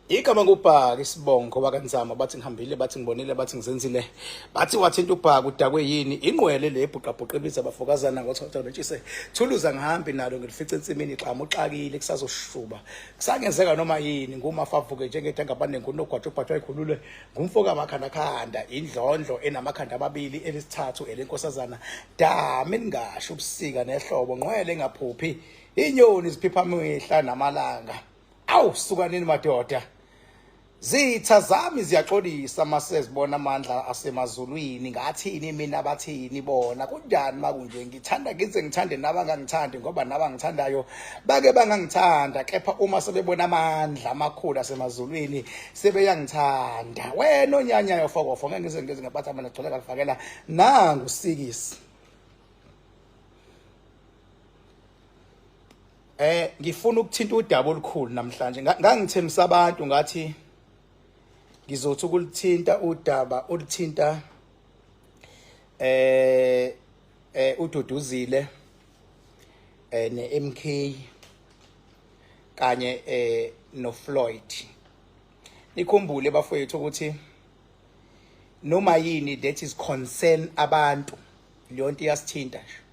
Igama ngubhaka isibongo wakanzama bathi ngihambile bathi ngibonile bathi ngizenzile bathi wathinta ubhaka udakwe yini ingqwele le ebhuqabhuqa ibiza abafokazana ngothatha ntshise thuluza ngihambi nalo ngilifice ensimini igqama uxakile kusazoshuba kusangenzeka noma yini ngumafavuke njengethanga abaningi unogwaqa ubhathwa ikhululwe ngumfoka amakhanda khanda indlondlo enamakhanda amabili elisithathu elenkosazana dami ningasho ubusika nehlobo ngqwele engaphuphi inyoni ziphipha amehla namalanga awu sukanini madoda zitha zami ziyaxolisa mase zibona amandla asemazulwini ngathini mina bathini bona kunjani makunje ngithanda ngize ngithande nabangangithandi ngoba nabangithandayo bake bangangithanda kepha uma sebebona amandla amakhulu asemazulwini sebeyangithanda wena onyanya yofokofo ngeke ngize ngabathi amana gcwele kalifakela nangu sikisi ngifuna ukuthinta udaba olukhulu namhlanje ngangithemisa abantu ngathi ngizothi ukulithinta udaba oluthinta uDuduzile neMK kanye noFloyd nikhumbule bafowethu ukuthi noma yini that is concern abantu leyo nto iyasithinta nje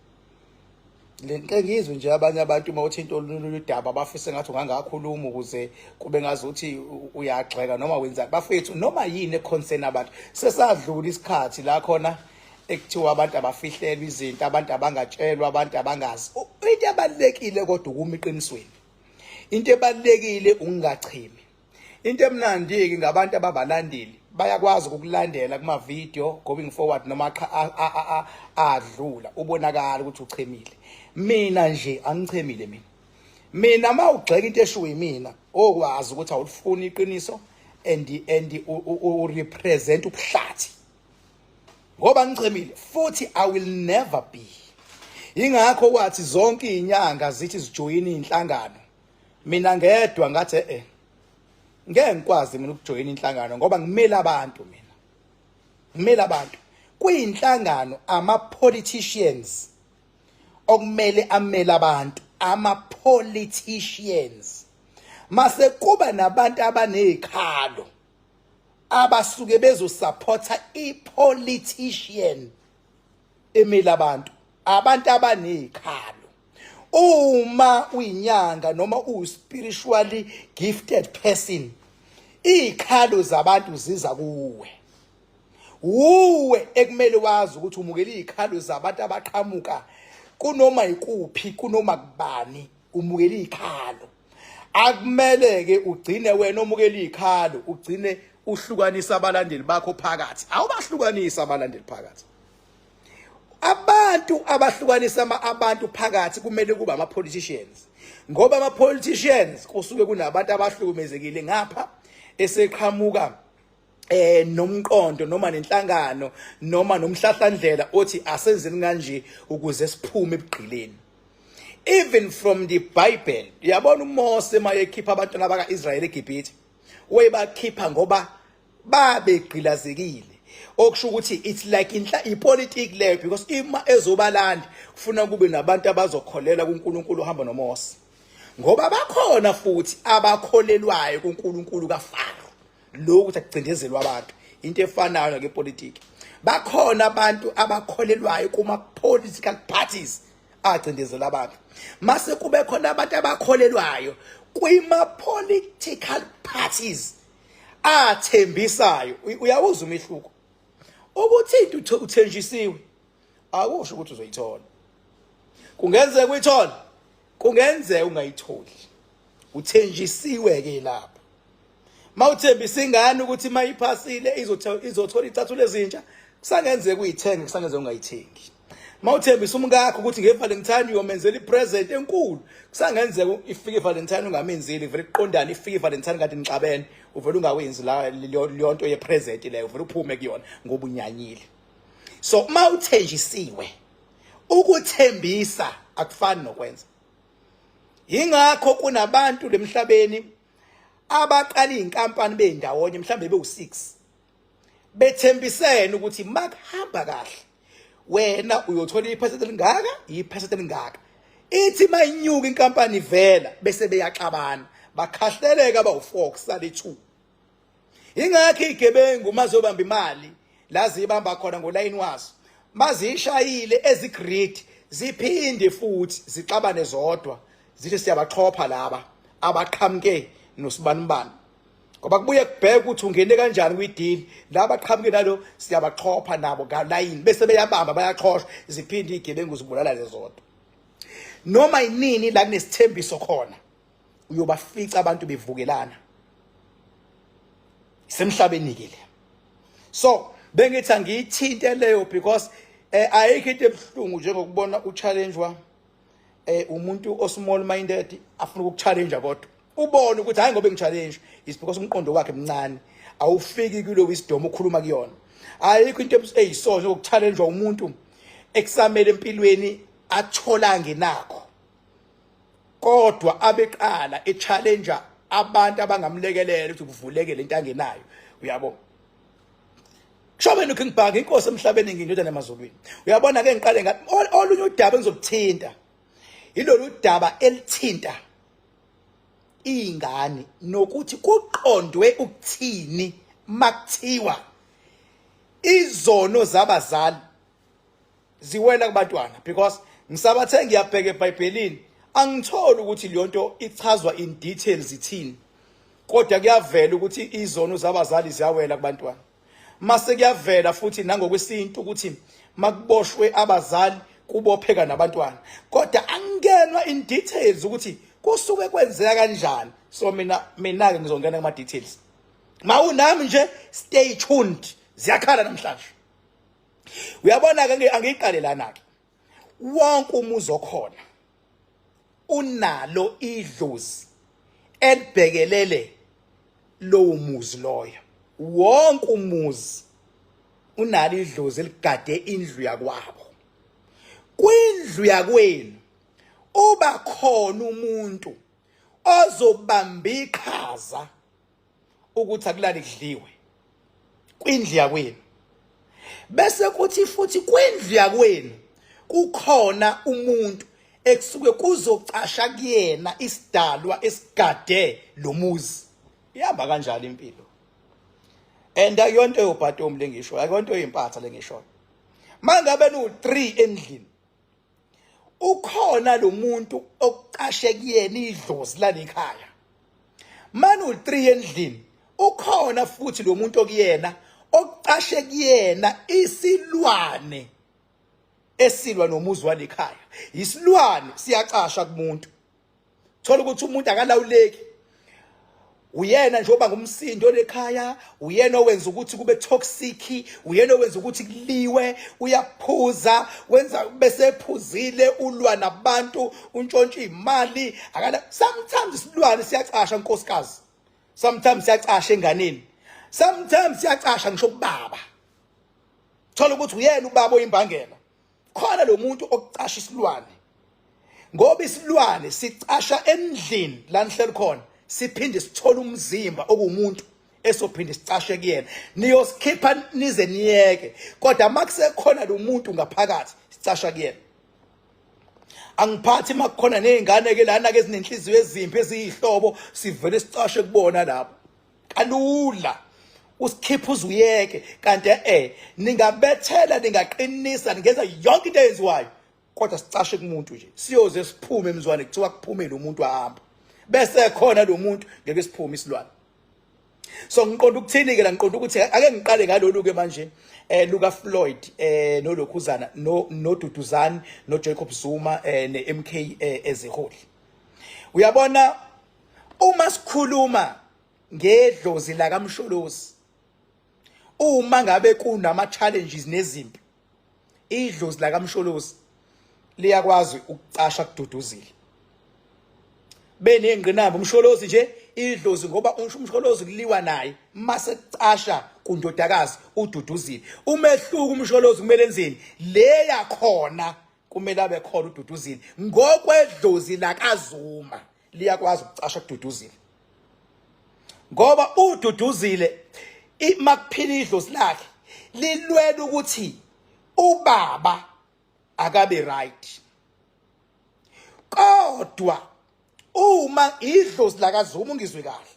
le ngizwe nje abanye abantu mawuthinta oludaba bafise ngathi ungangakhuluma ukuze kube ngazuthi uyagxeka noma wenza bafethu noma yini econcern abantu sesadlula isikhathi la khona ekuthiwa abantu abafihlelwa izinto abantu abangatshelwa abantu abangazi into ebalekile kodwa ukuma iqinisweni into ebalekile ungachimi into emnandi ke ngabantu ababalandeli bayakwazi ukukulandela kuma video going forward noma adlula ubonakala ukuthi uchemile mina nje angichemile mina mawugxeka into eshiwe yimina okwazi ukuthi awulifuni iqiniso and u represent ubuhlathi ngoba ngichemile futhi I will never be ingakho kwathi zonke izinyanga zithi zijoyina inhlangano mina ngedwa ngathi ngeke ngikwazi mina ukujoyina inhlangano ngoba ngimela abantu mina ngimela abantu kuyinhlangano ama politicians okumele amela abantu ama politicians mase kuba nabantu abanezikhalo abasuke bezosupporta ipolitician emela abantu abanezikhalo uma uyinyanga noma spiritually gifted person izikhalo zabantu ziza kuwe uwe ekumele wazi ukuthi umukela izikhalo zabantu abaqhamuka kunoma ikuphi kunoma kubani umukela izikhalo akumele ke ugcine wena umukela izikhalo ugcine uhlukanisa abalandeli bakho phakathi awubahlukanisa abalandeli phakathi abantu abahlukanisa abantu phakathi kumele kube ama politicians ngoba ama politicians kusuke kunabantu abahlukumezekile ngapha eseqhamuka nomqondo noma nenhlangano noma nomhlahlandlela othi asenzeni kanje ukuze siphume ebugqileni even from the Bible yabona uMose mayekhipha abantwana bakaIsrayeli eGibhithe wayebakhipha ngoba babegqilazekile okusho ukuthi it's like ipolitiki leyo because ima ezobalandi kufuna kube nabantu abazokholela kuNkulunkulu ohamba noMose ngoba bakhona futhi abakholelwayo kuNkulunkulu kaFaro lokhu ukuthi akucindezelwa abantu into efanayo ngepolitiki bakhona abantu abakholelwayo kuma political parties acindezela abantu mase kube khona abantu abakholelwayo kwima political parties athembisayo uyawuza umehluko ukuthi into uthenjisiwe akusho ukuthi uzoyithola kungenzeka uyithola kungenzeka ungayitholi uthenjisiwe ke lapha mawuthembisa ingane ukuthi mayiphasile izothola icathulo ezintsha kusangenzeka uyithenge kusangenzeka ungayithengi mawuthembisa umkakho ukuthi ngeValentine uyomenzela ipresent enkulu kusangenzeka ifike iValentine ungamenzeli vele iqondana ifike iValentine kanti nixabene uvela ungawenzi la leyo nto yepresent leyo uvela uphume kuyona ngoba unyanyile so mawuthenjisiwe ukuthembisa akufani nokwenza ingakho kunabantu lemhlabeni abaqala inkampani bendawonye mhlambe bewu6 bethembisene ukuthi makuhamba kahle wena uyothola iphesenti elingaka iphesenti elingaka ithi mayinyuka inkampani vela bese beyaxabana bakhahleleka abawu4 kusale 2. Ingakho igebengu mazobamba imali la zibamba khona ngoline waso mazishayile ezigrid ziphinde futhi zixabane zodwa zithi siyabachopha laba abaqhamuke nosibanibani ngoba kubuye kubheka ukuthi ungene kanjani kwideal laba qhamuke nalo siyabachopha nabo ngaline bese beyabamba bayaxhoshwa ziphinde igebengu zibulala lezodwa. Noma inini la kunesithembiso khona uyobafica abantu bevukelana semhlabeni ke le. So bengithi ngiyithinte leyo because ayikho into ebhlungu njengokubona uchallengewa umuntu osmall minded afuna ukuchallenge kodwa ubone ukuthi hayi ngobe ngichallenge is because umqondo wakhe emncane awufiki kulo wisdom ukhuluma kuyona. Ayikho into eyisona ukuchallenge umuntu ekusamele empilweni athola ngenakho kodwa abeqala echallenge abantu abangamlekelela ukuthi kuvuleke lento angenayo. Uyabo Shobeni King Park inkosi emhlabeni ngindodana emazulwini. Uyabona ke ngiqale ngathi olunye udaba engizobuthinta ilolu daba elithinta ingane nokuthi kuqondwe ukuthini makuthiwa izono zabazali ziwela kubantwana because ngisabathe ngiyabheka eBhayibhelini angitholi ukuthi leyo nto ichazwa in details ithini kodwa kuyavela ukuthi izono zabazali ziyawela kubantwana. Mase kuyavela futhi nangokwesintu ukuthi makuboshwe abazali kubopheka nabantwana kodwa angenwa in details ukuthi kusuke kwenzeka kanjani. So mina ke ngizongena kuma details mawunami nje stay tuned ziyakhala namhlanje. Uyabona ke angiyiqale lana ke wonke umuzi okhona unalo idlozi elibhekelele lowo muzi loyo. Wonke umuzi unalo idlozi eligade indlu yakwabo. Kwindlu yakwenu uba khona umuntu ozobamba iqhaza ukuthi akulali kudliwe kwindlu yakwenu. Bese kuthi futhi kwindlu yakwenu kukhona umuntu ekusuke kuzocasha kuyena isidalwa esigade lo muzi. Ihamba kanjalo impilo. And ayonto yobhatom lengisho, ayonto yimpatha lengisho. Mangabe nu3 endlini ukhona lo muntu okuqashe kuyena idlozi la ekhaya. Manu3 endlini ukhona futhi lo muntu okuyena okuqashe kuyena isilwane esilwa nomuzi wale ekhaya. Isilwane siyaqasha kumuntu. Thola ukuthi umuntu akalawuleki. Uyena njengoba ngumsindo lekhaya, uyena owenza ukuthi kube toxic, uyena owenza ukuthi kuliwe, uyaphuza, wenza bese ephuzile ulwa nabantu, untshontsha imali, akala. Sometimes isilwane siyaqasha nkosikazi. Sometimes siyaqasha enganeni. Sometimes siyaqasha ngisho kubaba. Thola ukuthi uyena ubaba oyimbangela. Khona lo muntu okuqasha isilwane. Ngoba isilwane sicasha endlini la nihleli khona. Siphinde sithola umzimba okumuntu esophinde sicashe kuyena niyosikhipa nize niyeke kodwa makusekhona lo muntu ngaphakathi sicasha kuyena. Angiphathi makukhona nezingane ke lana ke ezinenhliziyo ezimpi eziyihlobo sivele sicashe kubona lapho kalula usikhipha uzuyeke kanti ningabethela ningaqinisa ningenza yonke into eyenziwayo kodwa sicashe kumuntu nje siyoze siphume emzwane kuthiwa kuphume lo muntu ahamba. Bese khona lo muntu ngeke siphume isilwane. So ngiqonda ukuthini ke la ngiqonda ukuthi ake ngiqale ngalolu ke manje Luka Floyd nolokhuzana no Duduzane no Jacob Zuma ne MK ezeholi. Uyabona uma sikhuluma ngedlozi la kaMsholozi uma ngabe kunama challenges nezimpi idlozi la kaMsholozi liyakwazi ukucasha kududuzile. Benengqinamba umsholozi nje idlozi ngoba umsholozi kuliwa naye mase casha kundodakazi ududuzile. Umehluko umsholozi kumele enzeni le yakhona kumele abe khona ududuzile ngokwedlozi la kaZuma liyakwazi ukucasha kududuzile. Ngoba ududuzile makuphila idlozi lakhe lilwela ukuthi ubaba akabe right. Kodwa uma idlozi lakaZuma ungizwe kahle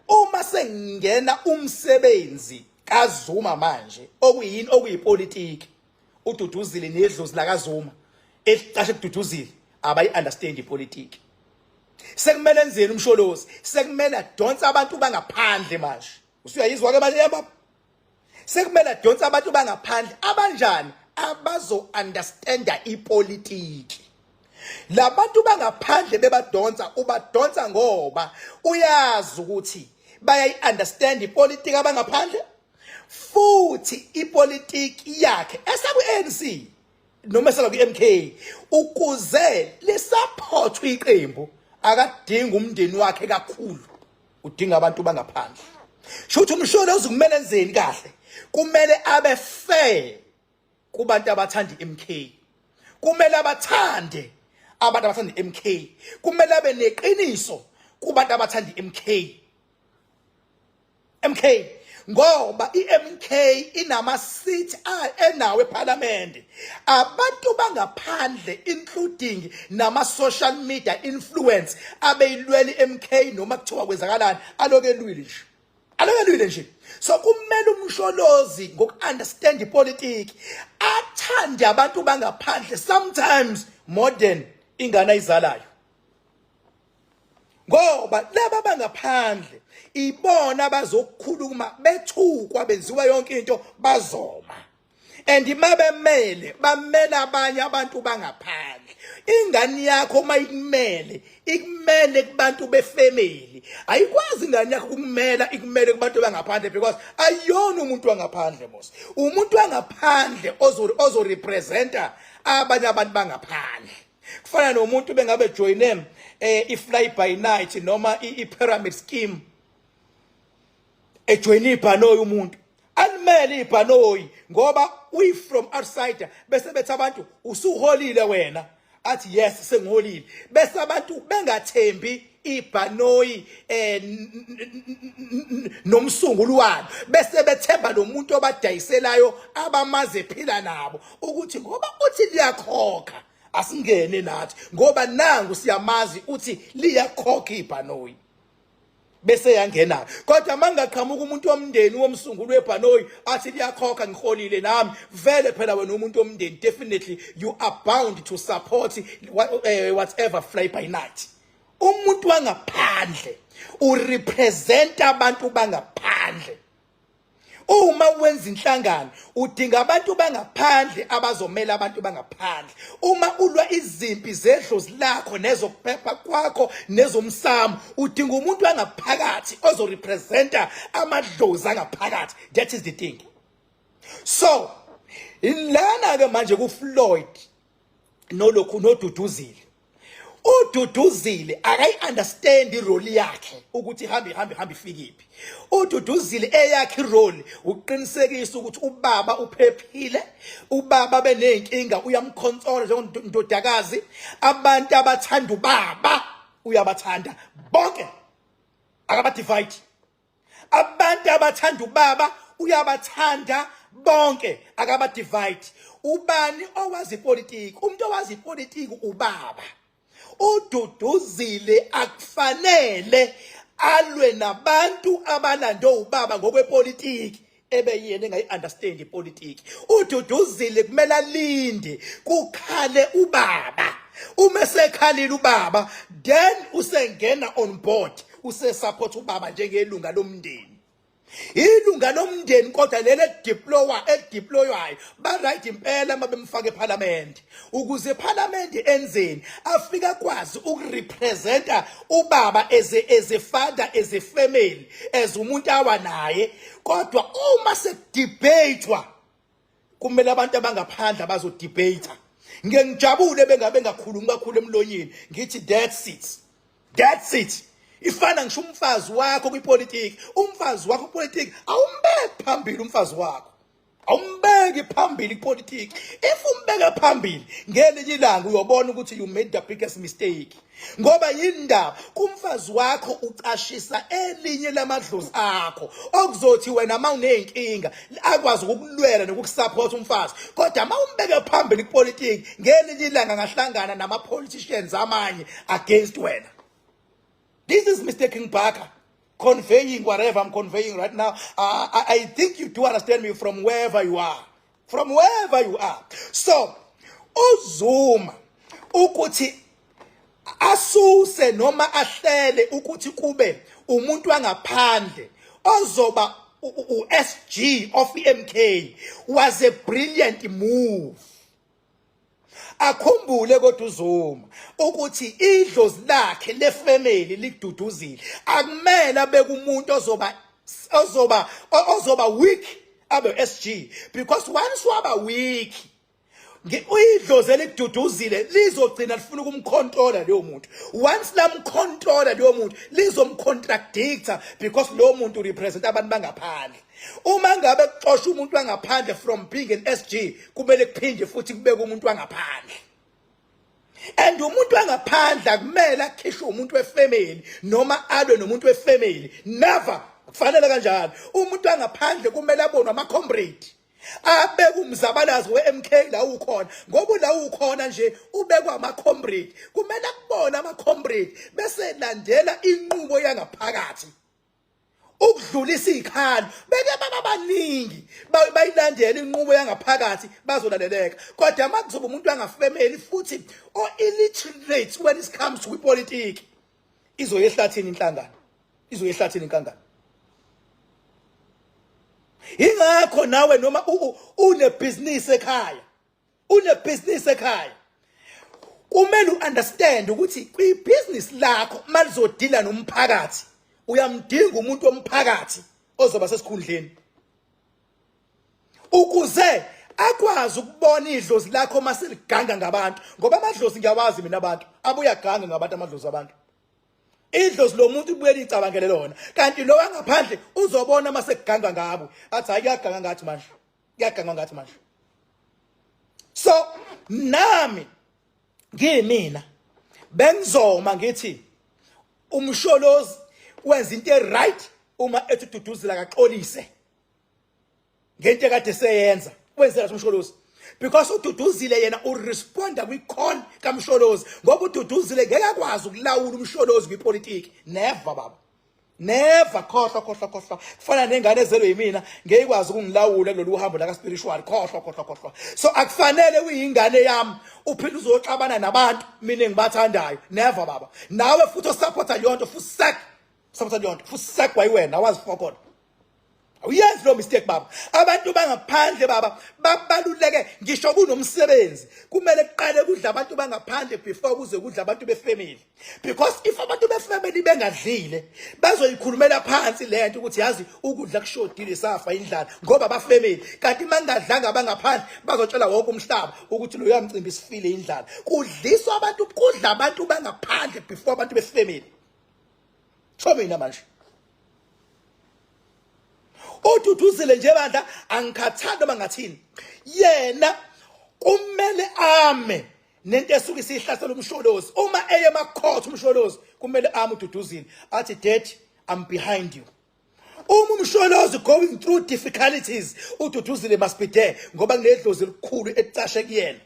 uma sengena umsebenzi kaZuma manje okuyini okuyipolitiki uDuduzile nedlozi lakaZuma elicashe kududuzile abayi understand ipolitiki sekumele enzeni umsholozi sekumele adonsa abantu bangaphandle manje usuyayizwa ke manje yababa sekumele adonsa abantu bangaphandle abanjani abazo understanda ipolitiki labantu bangaphandle bebadonsa ubadonsa ngoba uyazi ukuthi bayayi understand ipolitiki abangaphandle futhi ipolitiki yakhe esaku ANC noma esaku MK ukuze lesupportwe iqembu akadinga umndeni wakhe kakhulu udinga abantu bangaphandle shothi umsholozi kumele enzeni kahle kumele abe fair kubantu abathanda iMK kumele abathande abantu abathanda iMK kumele abe neqiniso kubantu abathanda iMK ngoba iMK inama seat enawe eParliament abantu bangaphandle including nama social media influence abeyilwela iMK noma kuthiwa kwezakalani alokelwile nje so kumele umsholozi ngokunderstand ipolitiki athande abantu bangaphandle sometimes more than ingane ayizalayo ngoba laba bangaphandle ibona bazokukhuluma bethukwa benziwa yonke into bazoma and imabemele bamela abanye abantu bangaphandle ingane yakho mayikumele ikumele kubantu befamily ayikwazi ingane yakho ukumela ikumele kubantu bangaphandle because ayona umuntu wangaphandle mos umuntu wangaphandle ozo representa abanye abantu bangaphandle kufana nomuntu bengabe join i-fly by night noma i-pyramid scheme ejoin ibhanoyi umuntu alimele ibhanoyi ngoba we from outsider bese bethi abantu usuholile wena athi yes sengiholile bese abantu bengathembi ibhanoyi nomsungulwano bese bethemba lo muntu obadayiselayo abamaze phila nabo ukuthi ngoba uthi liyakhokha asingene nathi ngoba nangu siyamazi uthi liyakhokha ibhanoyi bese yangena kodwa mangaqhamuka umuntu womndeni womsungulu webhanoyi athi liyakhokha ngiholile nami vele phela wena umuntu womndeni definitely you are bound to support whatever fly by night umuntu wangaphandle urepresent abantu bangaphandle uma wenza inhlangano udinga abantu bangaphandle abazomela abantu bangaphandle uma ulwa izimpi zedlozi lakho nezokuphepha kwakho nezomsamo udinga umuntu wangaphakathi ozorepresenta amadlozi angaphakathi that is the thing so ilana ke manje ku Floyd nolokhu noDuduzile uDuduzile akayi understand irole yakhe ukuthi hambe ifikiphi uDuduzile eyakhe irole uqinisekisa ukuthi ubaba uphephile ubaba benenkinga uyamkhonsola njengondodakazi abantu abathanda ubaba uyabathanda bonke akabadivide abantu abathanda ubaba uyabathanda bonke akabadivide ubani owazi ipolitiki umuntu owazi ipolitiki ubaba uDuduzile akufanele alwe nabantu abalando ubaba ngokwepolitiki ebeyiyena engayi understand ipolitiki uDuduzile kumele alinde kukhale ubaba uma sekhalile ubaba then usengena on board usesupport ubaba njengelunga lomndeni ilunga lomndeni kodwa lele deploywayo ba right impela mabemfaka eParliament ukuze eParliament enzeni afika kwazi ukurepresenta ubaba as a father as a family as umuntu awanaye kodwa uma sekudebatewa kumele abantu abangaphandle abazodebate ngengijabule bengabe ngakhuluma kakhulu emlonyeni ngithi that's it ifana ngisho umfazi wakho kwipolitiki umfazi wakho kwipolitiki awumbeki phambili umfazi wakho awumbeki phambili kwipolitiki if umbeka phambili ngelinye ilanga uyobona ukuthi you made the biggest mistake ngoba yindaba kumfazi wakho ucashisa elinye lamadlozi akho okuzothi wena mawunenkinga akwazi ukukulwela nokusupport umfazi kodwa mawumbeke phambili kwipolitiki ngelinye ilanga ngahlangana nama politicians amanye against wena This is Mr. King Parker conveying whatever I'm conveying right now. I think you do understand me from wherever you are. From wherever you are. So, uZuma ukuthi asuse noma ahlele ukuthi kube umuntu angaphandle ozoba uSG of MK was a brilliant move. Akhumbule kodwa uZuma ukuthi idlozi lakhe lefamily likududuzile, akumele abeke umuntu ozoba weak abe SG, because once waba weak idlozi elikududuzile lizogcina lifuna ukumcontrola leyo muntu. Once lamcontrola leyo muntu lizomcontradicta, because lo muntu represent abantu bangaphandle. Uma ngabe kuxosha umuntu wangaphandle from being an SG, kumele kuphinde futhi kubeke umuntu wangaphandle. And umuntu wangaphandle kumele akhishwe umuntu wefamily noma alwe nomuntu wefamily. Never kufanele kanjalo. Umuntu wangaphandle kumele abonwe ama-comrade. Abeka umzabalazi we-MK la ukhona, ngoba la ukhona nje ubekwa ama-comrade. Kumele akubone ama-comrade bese landela inqubo yangaphakathi ukudlulisa ikhalo. Beke baba baningi bayilandela inqubo yangaphakathi bazolaleleka, kodwa makuzoba umuntu wangafamily futhi o illiterate when it comes to politics, izoyehlathini inhlangano, izoyehlathini inkangano. Ingakho nawe noma business ekhaya, business ekhaya, kumele understand ukuthi kwi-business lakho malizodila nomphakathi uyamdinga umuntu womphakathi ozoba sesikhundleni ukuze akwazi ukubona idlozi lakho maseliganga ngabantu, ngoba amadlozi ngiyawazi mina abantu abuya ganga ngabantu, amadlozi abantu. Idlozi lo muntu ubuye licabangele lona, kanti lo wangaphandle uzobona maseganga ngabo athi hayi kuyaganga ngathi manje, kuyaganga ngathi manje. So nami ngimina bengizoma ngithi umsholozi wenza into right uma ethi ududuzela kaxolise ngento ekade seyenza, wenzela umsholozi, because ududuzile yena uresponda kwi-call kamsholozi, ngoba ududuzile ngeke akwazi ukulawula umsholozi kwipolitiki. Never baba, never. Khohlwa kufana nengane ezelwe yimina ngeke ikwazi ukungilawula kulolu hambo laka spiritual. Khohlwa. So akufanele uyingane yami uphinde uzoxabana nabantu mina engibathandayo. Never baba. Nawe futhi osupporta yonto futhi supporta yonto futhi sakwa yiwena awazifokona. Uyenzi lo mistake baba. Abantu bangaphandle baba babaluleke, ngisho kunomsebenzi kumele kuqale kudla abantu bangaphandle before kuze kudla abantu befamily, because if abantu befamily bengadlile bazoyikhulumela phansi lento ukuthi yazi ukudla kushodile safa indlala ngoba bafamily, kanti mangadlanga abangaphandle bazotshela wonke umhlaba ukuthi lo yamcimbi isifile indlala. Kudliswa abantu, kudla abantu bangaphandle before abantu befamily. So mina manje ududuzile nje bandla angikhathanda bangathini, yena kumele ame nento esuke isihlasela umsholozi. Uma eye emakhothi umsholozi kumele ame ududuzile athi daddy I'm behind you. Uma umsholozi going through difficulties ududuzile must be there, ngoba kunedlozi elikhulu elicashe kuyena.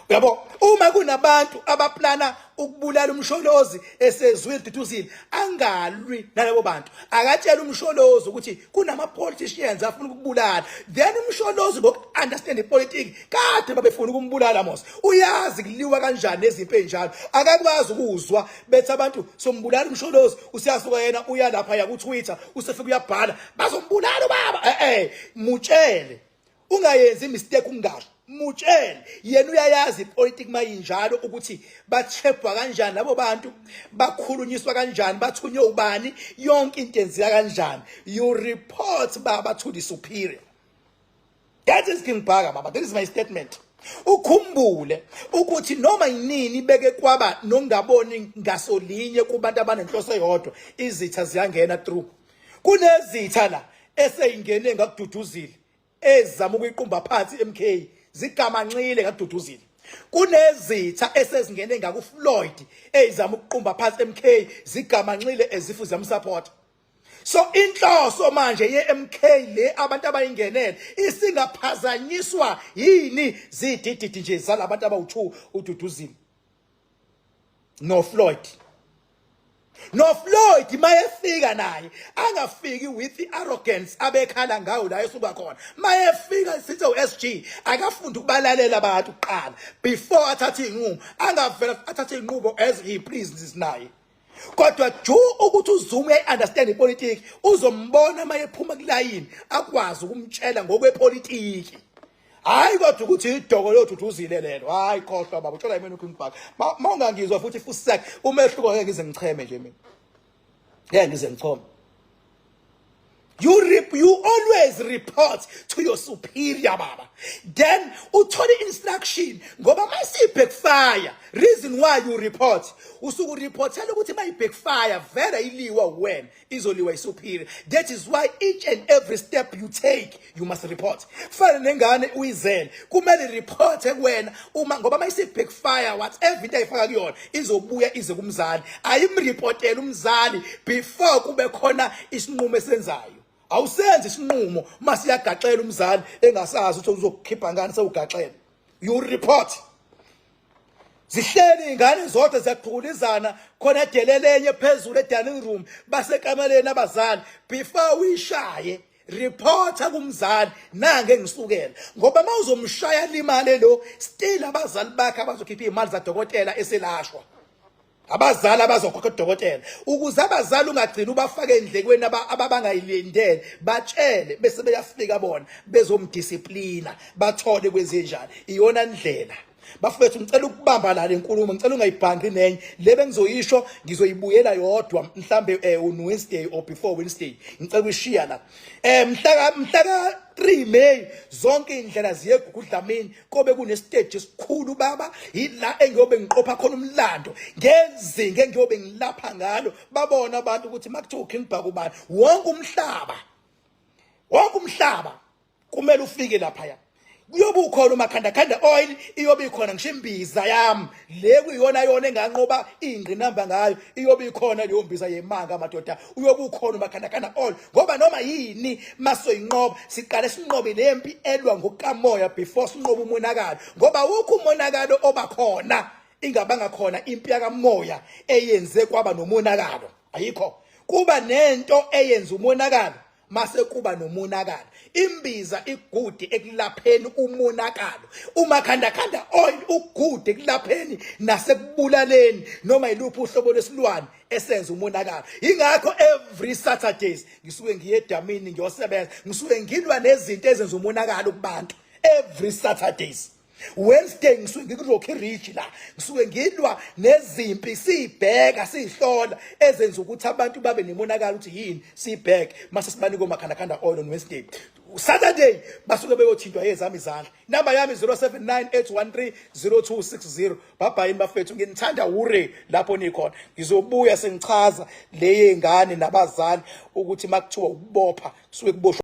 Yabo, uma kunabantu abaplana ukubulala umsholozi esezwile ududuzile angalwi nalabo bantu, akatshela umsholozi ukuthi kunama politicians afuna ukubulala, then umsholozi ngoku-understand ipolitiki kade babefuna ukumbulala mos, uyazi kuliwa kanjani nezimpi enjalo, akakwazi ukuzwa bethi abantu sombulala umsholozi usiyasuka yena uya lapha ya ku-Twitter usefika uyabhala bazombulala baba. Mutshele ungayenzi mistake ungasho, mutshele yena uyayazi ipolitiki mayinjalo ukuthi bachebwa kanjani labo bantu, bakhulunyiswa kanjani, bathunywe ubani, yonke into enzeka kanjani. You report baba to the superior. That is King Parker baba, that is my statement. Ukhumbule ukuthi noma yinini beke kwaba nongaboni ngasolinye kubantu abanenhloso eyodwa, izitha ziyangena through. Kunezitha la eseyingene ngakududuzile ezama ukuyiqumba phansi MK zigamanxile ngakududuzile. Kunezitha esezingene ngakuFloyd ezama ukuqumba phansi MK zigamanxile ezifu ziyamsupport. So inhloso manje ye-MK le abantu abayingenele isingaphazanyiswa yini zidididi nje zalabantu abawu2 ududuzile no Floyd. noFloyd mayefika naye angafiki with arrogance abekhala ngawo la esuka khona mayefika sithi uSG akafunda ukubalalela abantu kuqala before athathe inqumo angavela athathe inqubo as he pleases naye kodwa ju ukuthi uZuma understand ipolitiki uzombona mayephuma kulayini akwazi ukumtshela ngokwepolitiki hayi kodwa ukuthi idoko lothuzile lelo hayi khohlwa baba utshola yimini uKingpark mawungangizwa futhi fusake umehluko ngeke ngize ngicheme nje mina ngeke ngize ngichome you always report to your superior baba then uthole instruction ngoba mase backfire reason why you report usuku reportela ukuthi mayi backfire vele iliwa when izoliwa superior that is why each and every step you take you must report fana nengane uyizele kumele report kuwena uma ngoba mase backfire whatever into ayifaka kuyona izobuya ize kumzali ayimreportela umzali before kube khona isinqumo esenzayo awusenze isinqumo masiyagaxela umzali engasazi ukuthi uzokukhipha ngani sewugaxela you report zihleli ingane zonke ziyaqhukulizana khona edelelenye phezulu edining room basekameleni abazali before uyishaye reporter kumzali nange ngisukela ngoba mawuzomshaya limali lo still abazali bakhe abazokhipha imali zadokotela eselashwa abazali abazokhokha udokotela ukuze abazali ungagcina ubafake endlekweni ababangayilindele batshele bese beyafika bona bezomdisciplina bathole kwezenjani iyona ndlela bafethu ngicela ukubamba la lenkulumo ngicela ungayibhanqi nenye lebe ngizoyisho ngizoyibuyela yodwa mhlambe on Wednesday or before Wednesday ngicela ukuyishiya la mhla 3 May zonke indlela ziyegudlamini kobe kune stage esikhulu baba ila engiyobe ngiqopha khona umlando ngezinge engiyobe ngilapha ngalo babona abantu ukuthi makuthiwa uKingpark ubani wonke umhlaba kumele ufike lapha ya kuyobe ukhona umakhanda oil iyobe ikhona ngisho imbiza yami le kuyiyona yona enganqoba ingqinamba ngayo iyobe ikhona leyo mbiza yemanga madoda uyobe ukhona umakhanda oil ngoba noma yini masoyinqoba siqale sinqobe lempi elwa ngokukamoya before sinqoba umonakalo ngoba wonke umonakalo obakhona ingabanga khona impi yakamoya eyenze kwaba nomonakalo ayikho kuba nento eyenza umonakalo mase kuba nomonakalo imbiza igudi ekulapheni umonakalo umakhanda oil ugudi ekulapheni nasekubulaleni noma yiluphi uhlobo lesilwane esenza umonakalo ingakho every Saturdays ngisuke ngiye edamini ngiyosebenza ngisuke ngilwa nezinto ezenza umonakalo kubantu every Saturdays Wednesday ngisuke ngikuRocky Ridge la ngisuke ngilwa nezimpi sibheka sihlola ezenza ukuthi abantu babe nemonakalo ukuthi yini sibheke mase sibanike umakhanda oil on Wednesday Saturday basuke beyothintwa yezami izandla number yami 0798130260 baba yini bafethu nginithanda ure lapho nikhona ngizobuya sengichaza leye ngane nabazali ukuthi makuthiwa ukubopha kusuke kuboshwe